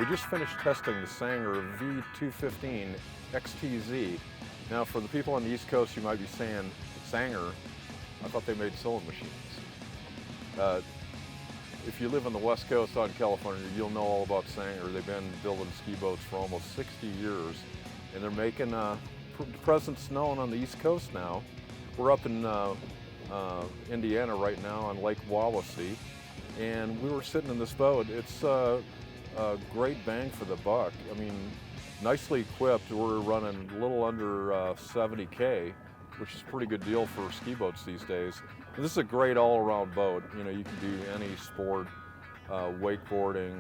We just finished testing the Sanger V215 XTZ. Now, for the people on the East Coast, you might be saying, Sanger, I thought they made sewing machines. If you live on the West Coast out in California, you'll know all about Sanger. They've been building ski boats for almost 60 years, and they're making present snowing on the East Coast now. We're up in Indiana right now on Lake Wawasee, and we were sitting in this boat. It's a great bang for the buck. I mean, nicely equipped. We're running a little under 70K, which is a pretty good deal for ski boats these days. And this is a great all-around boat. You know, you can do any sport, wakeboarding,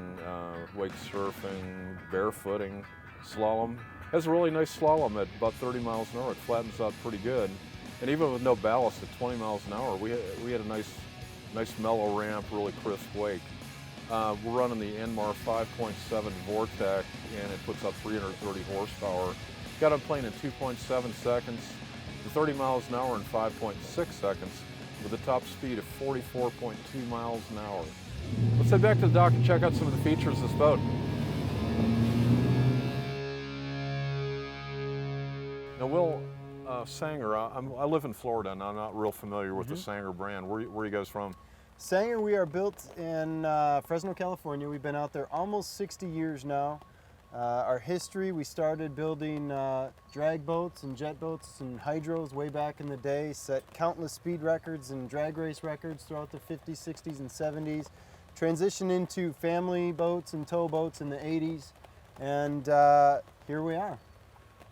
wake surfing, barefooting, slalom. Has a really nice slalom at about 30 miles an hour. It flattens out pretty good. And even with no ballast at 20 miles an hour, we had a nice mellow ramp, really crisp wake. We're running the Enmar 5.7 Vortec, and it puts out 330 horsepower. Got them playing in 2.7 seconds to 30 miles an hour in 5.6 seconds with a top speed of 44.2 miles an hour. Let's head back to the dock and check out some of the features of this boat. Now, Will, Sanger, I live in Florida and I'm not real familiar with the Sanger brand. Where are you guys from? Sanger, we are built in Fresno, California. We've been out there almost 60 years now. Our history, we started building drag boats and jet boats and hydros way back in the day, set countless speed records and drag race records throughout the 50s, 60s, and 70s. Transitioned into family boats and tow boats in the 80s, and here we are.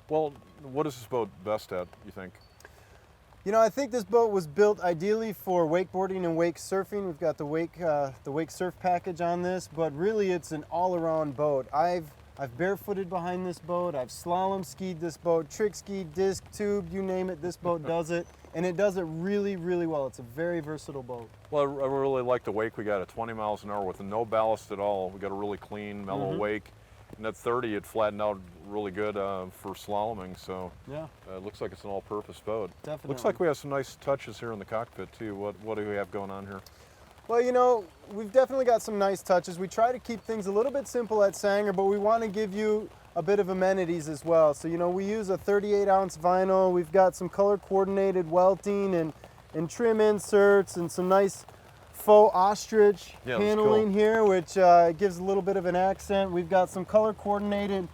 Well, what is this boat best at, you think? You know, I think this boat was built ideally for wakeboarding and wake surfing. We've got the wake surf package on this, but really it's an all-around boat. I've barefooted behind this boat, I've slalom skied this boat, trick skied, disc, tube, you name it, this boat does it. And it does it really, really well. It's a very versatile boat. Well, I really like the wake we got at 20 miles an hour with no ballast at all. We got a really clean, mellow wake. And at 30, it flattened out really good for slaloming, so yeah, it looks like it's an all-purpose boat. Definitely. Looks like we have some nice touches here in the cockpit, too. What do we have going on here? Well, you know, we've definitely got some nice touches. We try to keep things a little bit simple at Sanger, but we want to give you a bit of amenities as well. So, you know, we use a 38-ounce vinyl. We've got some color-coordinated welting and trim inserts and some nice faux ostrich paneling here, which gives a little bit of an accent. We've got some color-coordinated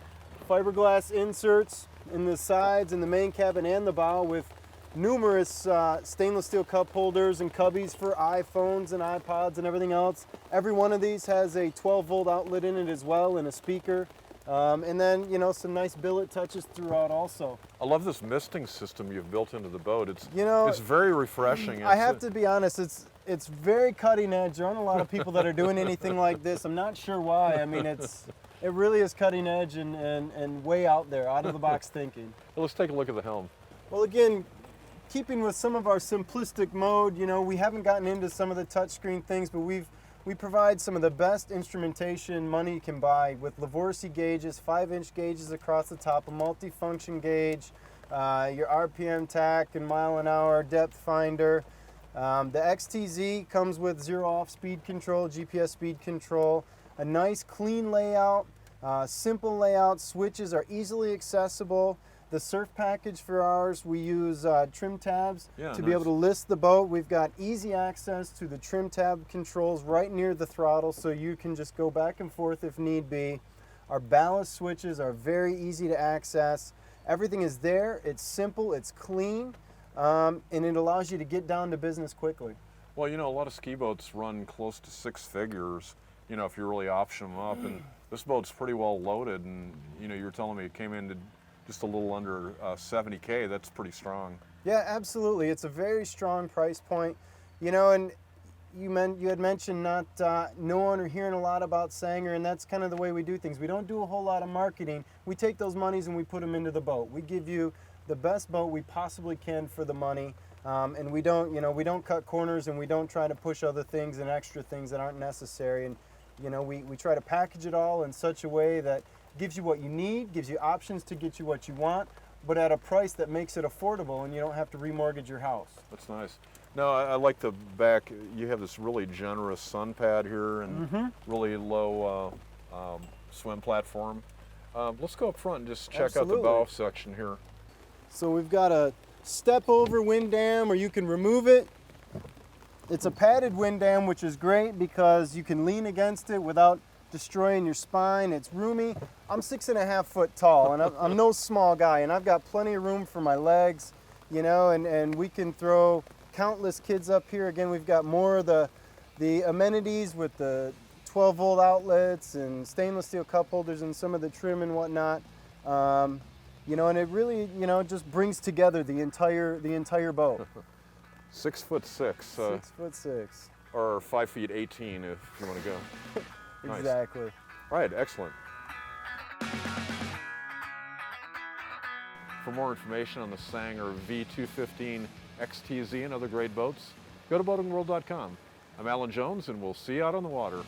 fiberglass inserts in the sides, in the main cabin and the bow, with numerous stainless steel cup holders and cubbies for iPhones and iPods and everything else. Every one of these has a 12-volt outlet in it as well, and a speaker. And then, you know, some nice billet touches throughout also. I love this misting system you've built into the boat. It's very refreshing. I have to be honest, it's very cutting edge. There aren't a lot of people that are doing anything like this. I'm not sure why. I mean, it really is cutting edge and way out there, out of the box thinking. Well, let's take a look at the helm. Well, again, keeping with some of our simplistic mode, you know, we haven't gotten into some of the touchscreen things, but we provide some of the best instrumentation money can buy with Lavorsy gauges, 5-inch gauges across the top, a multi-function gauge, your RPM tack and mile an hour depth finder. The XTZ comes with 0-off speed control, GPS speed control, a nice clean layout, simple layout, switches are easily accessible. The surf package for ours, we use trim tabs to be able to list the boat. We've got easy access to the trim tab controls right near the throttle, so you can just go back and forth if need be. Our ballast switches are very easy to access. Everything is there, it's simple, it's clean, and it allows you to get down to business quickly. Well, you know, a lot of ski boats run close to 6 figures, you know, if you really option them up, and this boat's pretty well loaded, and, you know, you were telling me it came into just a little under 70K. That's pretty strong. Yeah, absolutely. It's a very strong price point. You know, and you had mentioned not knowing or hearing a lot about Sanger, and that's kind of the way we do things. We don't do a whole lot of marketing. We take those monies and we put them into the boat. We give you the best boat we possibly can for the money, and we don't cut corners, and we don't try to push other things and extra things that aren't necessary. And you know, we try to package it all in such a way that gives you what you need, gives you options to get you what you want, but at a price that makes it affordable and you don't have to remortgage your house. That's nice. No, I like the back. You have this really generous sun pad here and really low swim platform. Let's go up front and just check Absolutely. out the bow section here. So we've got a step over wind dam, or you can remove it. It's a padded wind dam, which is great because you can lean against it without destroying your spine. It's roomy. I'm 6.5 foot tall, and I'm no small guy, and I've got plenty of room for my legs, you know, and we can throw countless kids up here. Again, we've got more of the amenities with the 12-volt outlets and stainless steel cup holders and some of the trim and whatnot. You know, and it really, you know, just brings together the entire boat. 6'6". 6'6". Or 5 feet 18 if you want to go. Nice. Exactly. All right, excellent. For more information on the Sanger V215 XTZ and other great boats, go to boatingworld.com. I'm Alan Jones, and we'll see you out on the water.